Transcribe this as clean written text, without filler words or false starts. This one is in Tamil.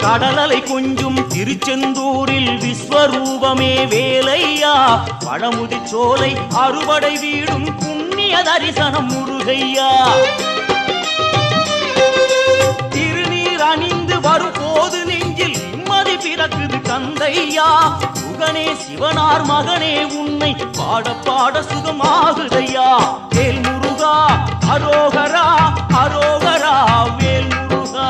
கடலலை கொஞ்சும் திருச்செந்தூரில் விஸ்வரூபமே வேலையா பழமுதி சோலை அறுபடை வீடும் புண்ணிய தரிசனம் முருகையா திருநீர் அணிந்து வரும் போது நெஞ்சில் நிம்மதி பிறக்குது கந்தையா சுகனே சிவனார் மகனே உன்னை பாட பாட சுகமாகுதையா வேல் முருகா அரோகரா அரோகரா வேல் முருகா